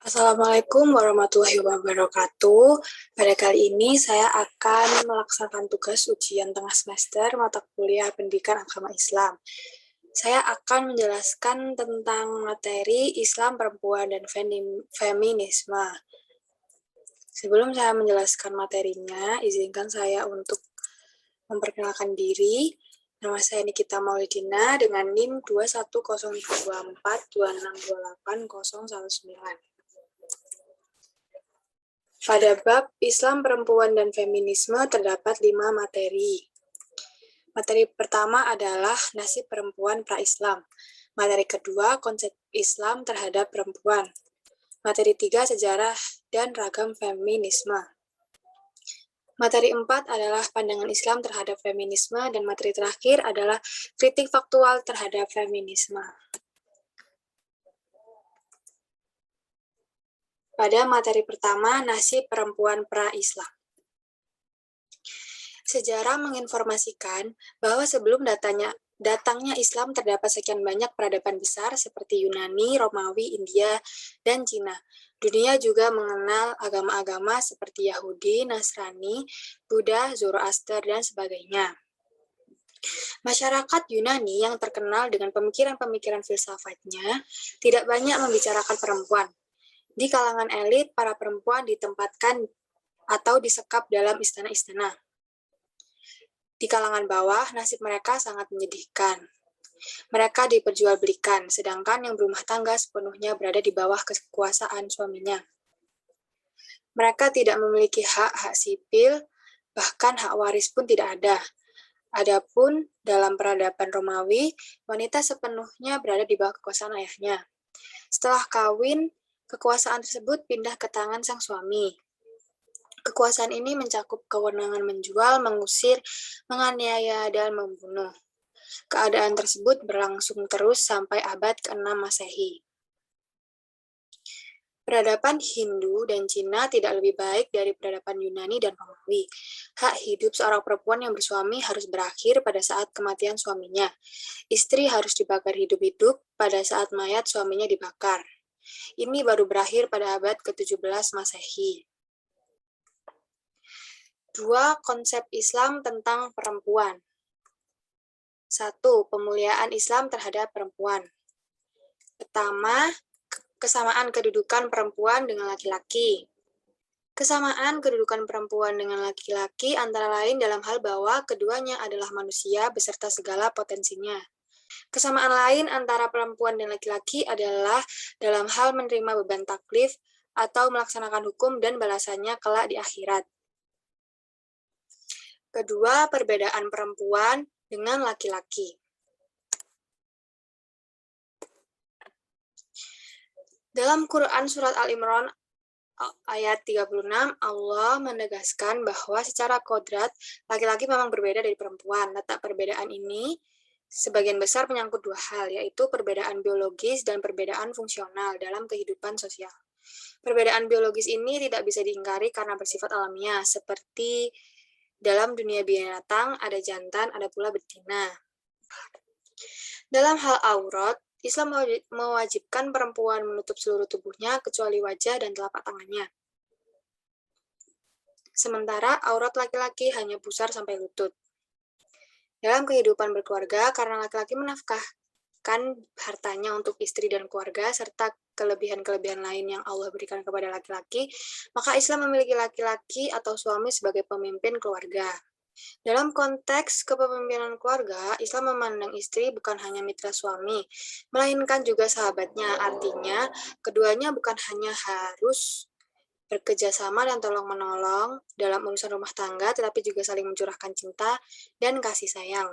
Assalamualaikum warahmatullahi wabarakatuh. Pada kali ini saya akan melaksanakan tugas ujian tengah semester mata kuliah Pendidikan Agama Islam. Saya akan menjelaskan tentang materi Islam, Perempuan, dan Feminisme. Sebelum saya menjelaskan materinya, izinkan saya untuk memperkenalkan diri. Nama saya Nikita Maulidina dengan NIM 2102426280019. Pada bab Islam, Perempuan, dan Feminisme terdapat 5 materi. Materi pertama adalah nasib perempuan pra-Islam. Materi kedua, konsep Islam terhadap perempuan. Materi 3, sejarah dan ragam feminisme. Materi 4 adalah pandangan Islam terhadap feminisme, dan materi terakhir adalah kritik faktual terhadap feminisme. Pada materi pertama, nasib perempuan pra-Islam. Sejarah menginformasikan bahwa sebelum datangnya Islam terdapat sekian banyak peradaban besar seperti Yunani, Romawi, India, dan Cina. Dunia juga mengenal agama-agama seperti Yahudi, Nasrani, Buddha, Zoroaster, dan sebagainya. Masyarakat Yunani yang terkenal dengan pemikiran-pemikiran filsafatnya tidak banyak membicarakan perempuan. Di kalangan elit, para perempuan ditempatkan atau disekap dalam istana-istana. Di kalangan bawah, nasib mereka sangat menyedihkan. Mereka diperjualbelikan, sedangkan yang berumah tangga sepenuhnya berada di bawah kekuasaan suaminya. Mereka tidak memiliki hak sipil, bahkan hak waris pun tidak ada. Adapun dalam peradaban Romawi, wanita sepenuhnya berada di bawah kekuasaan ayahnya. Setelah kawin, kekuasaan tersebut pindah ke tangan sang suami. Kekuasaan ini mencakup kewenangan menjual, mengusir, menganiaya, dan membunuh. Keadaan tersebut berlangsung terus sampai abad ke-6 Masehi. Peradaban Hindu dan Cina tidak lebih baik dari peradaban Yunani dan Romawi. Hak hidup seorang perempuan yang bersuami harus berakhir pada saat kematian suaminya. Istri harus dibakar hidup-hidup pada saat mayat suaminya dibakar. Ini baru berakhir pada abad ke-17 Masehi. 2. Konsep Islam tentang perempuan. 1. Pemuliaan Islam terhadap perempuan. Pertama, kesamaan kedudukan perempuan dengan laki-laki. Kesamaan kedudukan perempuan dengan laki-laki antara lain dalam hal bahwa keduanya adalah manusia beserta segala potensinya. Kesamaan lain antara perempuan dan laki-laki adalah dalam hal menerima beban taklif atau melaksanakan hukum dan balasannya kelak di akhirat. Kedua, perbedaan perempuan dengan laki-laki. Dalam Quran Surat Al-Imran ayat 36, Allah menegaskan bahwa secara kodrat, laki-laki memang berbeda dari perempuan. Letak perbedaan ini sebagian besar menyangkut dua hal, yaitu perbedaan biologis dan perbedaan fungsional dalam kehidupan sosial. Perbedaan biologis ini tidak bisa diingkari karena bersifat alamiah, seperti dalam dunia binatang ada jantan, ada pula betina. Dalam hal aurat, Islam mewajibkan perempuan menutup seluruh tubuhnya kecuali wajah dan telapak tangannya. Sementara aurat laki-laki hanya pusar sampai lutut. Dalam kehidupan berkeluarga, karena laki-laki menafkahkan hartanya untuk istri dan keluarga, serta kelebihan-kelebihan lain yang Allah berikan kepada laki-laki, maka Islam memiliki laki-laki atau suami sebagai pemimpin keluarga. Dalam konteks kepemimpinan keluarga, Islam memandang istri bukan hanya mitra suami, melainkan juga sahabatnya. Artinya, keduanya bukan hanya harus bekerjasama dan tolong-menolong dalam urusan rumah tangga, tetapi juga saling mencurahkan cinta dan kasih sayang.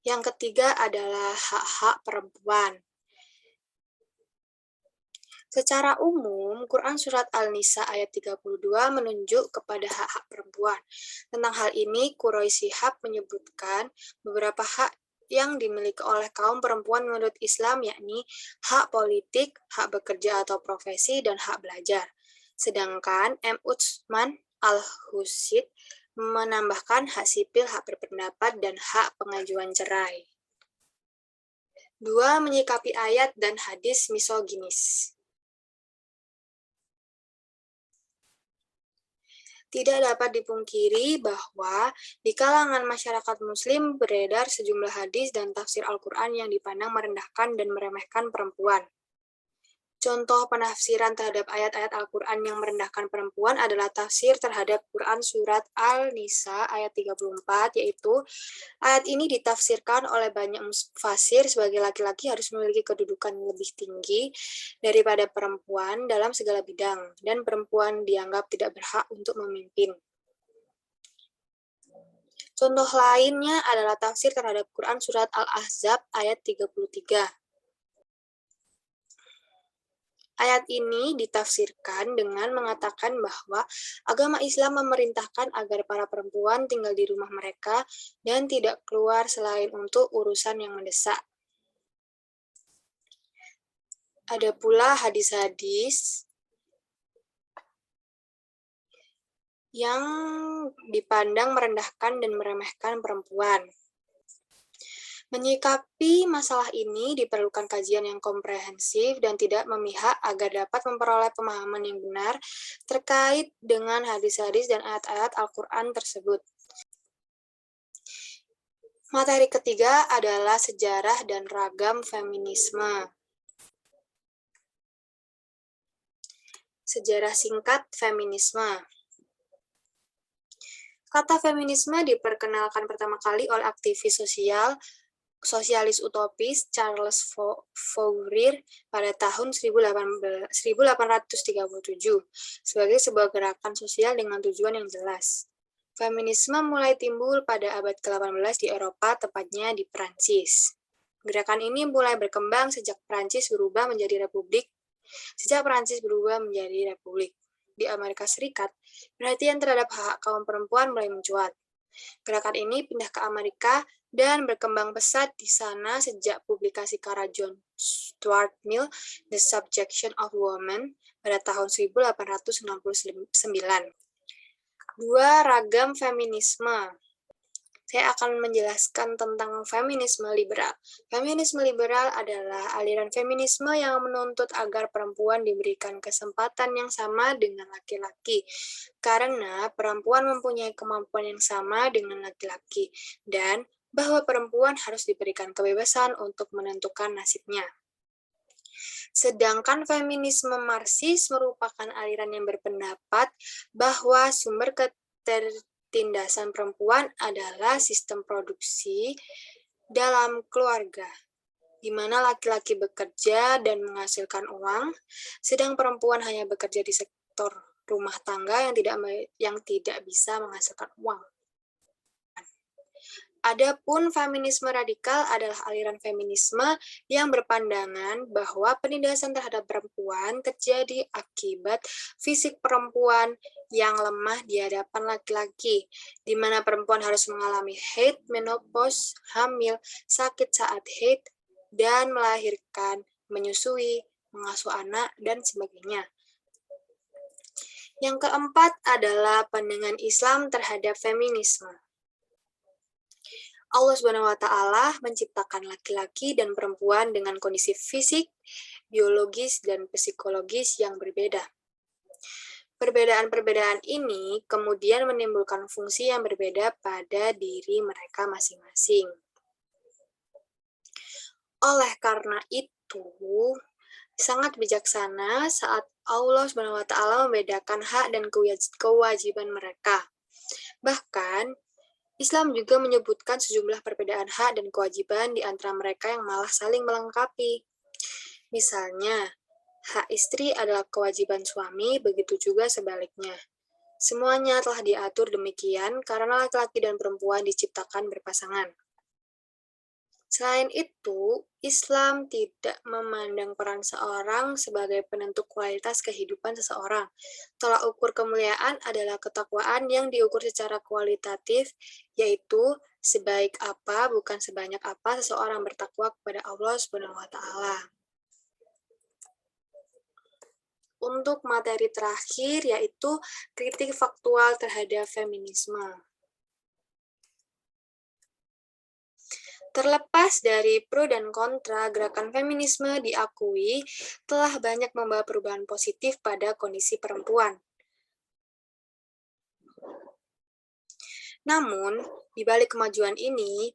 Yang ketiga adalah hak-hak perempuan. Secara umum, Quran Surat Al-Nisa ayat 32 menunjuk kepada hak-hak perempuan. Tentang hal ini, Quraisy Shihab menyebutkan beberapa hak yang dimiliki oleh kaum perempuan menurut Islam, yakni hak politik, hak bekerja atau profesi, dan hak belajar. Sedangkan M. Utsman Al-Husid menambahkan hak sipil, hak berpendapat, dan hak pengajuan cerai. 2. Menyikapi ayat dan hadis misoginis. Tidak dapat dipungkiri bahwa di kalangan masyarakat Muslim beredar sejumlah hadis dan tafsir Al-Quran yang dipandang merendahkan dan meremehkan perempuan. Contoh penafsiran terhadap ayat-ayat Al-Quran yang merendahkan perempuan adalah tafsir terhadap Quran Surat Al-Nisa ayat 34, yaitu ayat ini ditafsirkan oleh banyak mufasir sebagai laki-laki harus memiliki kedudukan lebih tinggi daripada perempuan dalam segala bidang, dan perempuan dianggap tidak berhak untuk memimpin. Contoh lainnya adalah tafsir terhadap Quran Surat Al-Ahzab ayat 33. Ayat ini ditafsirkan dengan mengatakan bahwa agama Islam memerintahkan agar para perempuan tinggal di rumah mereka dan tidak keluar selain untuk urusan yang mendesak. Ada pula hadis-hadis yang dipandang merendahkan dan meremehkan perempuan. Menyikapi masalah ini diperlukan kajian yang komprehensif dan tidak memihak agar dapat memperoleh pemahaman yang benar terkait dengan hadis-hadis dan ayat-ayat Al-Quran tersebut. Materi ketiga adalah sejarah dan ragam feminisme. Sejarah singkat feminisme. Kata feminisme diperkenalkan pertama kali oleh aktivis sosialis utopis Charles Fourier pada tahun 1837 sebagai sebuah gerakan sosial dengan tujuan yang jelas. Feminisme mulai timbul pada abad ke-18 di Eropa, tepatnya di Prancis. Gerakan ini mulai berkembang sejak Prancis berubah menjadi republik. Di Amerika Serikat, perhatian terhadap hak kaum perempuan mulai mencuat. Gerakan ini pindah ke Amerika dan berkembang pesat di sana sejak publikasi karya John Stuart Mill, The Subjection of Women, pada tahun 1869. Dua ragam feminisme. Saya akan menjelaskan tentang feminisme liberal. Feminisme liberal adalah aliran feminisme yang menuntut agar perempuan diberikan kesempatan yang sama dengan laki-laki, karena perempuan mempunyai kemampuan yang sama dengan laki-laki, dan bahwa perempuan harus diberikan kebebasan untuk menentukan nasibnya. Sedangkan feminisme Marxis merupakan aliran yang berpendapat bahwa sumber ketertindasan perempuan adalah sistem produksi dalam keluarga, di mana laki-laki bekerja dan menghasilkan uang, sedang perempuan hanya bekerja di sektor rumah tangga yang tidak bisa menghasilkan uang. Adapun feminisme radikal adalah aliran feminisme yang berpandangan bahwa penindasan terhadap perempuan terjadi akibat fisik perempuan yang lemah di hadapan laki-laki, di mana perempuan harus mengalami haid, menopause, hamil, sakit saat haid, dan melahirkan, menyusui, mengasuh anak, dan sebagainya. Yang keempat adalah pandangan Islam terhadap feminisme. Allah SWT menciptakan laki-laki dan perempuan dengan kondisi fisik, biologis, dan psikologis yang berbeda. Perbedaan-perbedaan ini kemudian menimbulkan fungsi yang berbeda pada diri mereka masing-masing. Oleh karena itu, sangat bijaksana saat Allah SWT membedakan hak dan kewajiban mereka. Bahkan, Islam juga menyebutkan sejumlah perbedaan hak dan kewajiban di antara mereka yang malah saling melengkapi. Misalnya, hak istri adalah kewajiban suami, begitu juga sebaliknya. Semuanya telah diatur demikian karena laki-laki dan perempuan diciptakan berpasangan. Selain itu, Islam tidak memandang peran seorang sebagai penentu kualitas kehidupan seseorang. Tolak ukur kemuliaan adalah ketakwaan yang diukur secara kualitatif, yaitu sebaik apa, bukan sebanyak apa seseorang bertakwa kepada Allah SWT. Untuk materi terakhir, yaitu kritik faktual terhadap feminisme. Terlepas dari pro dan kontra, gerakan feminisme diakui telah banyak membawa perubahan positif pada kondisi perempuan. Namun, di balik kemajuan ini,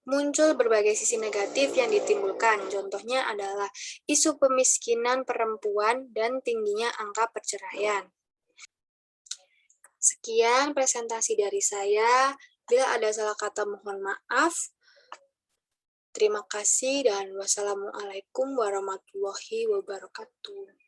muncul berbagai sisi negatif yang ditimbulkan. Contohnya adalah isu pemiskinan perempuan dan tingginya angka perceraian. Sekian presentasi dari saya. Bila ada salah kata, mohon maaf. Terima kasih dan wassalamualaikum warahmatullahi wabarakatuh.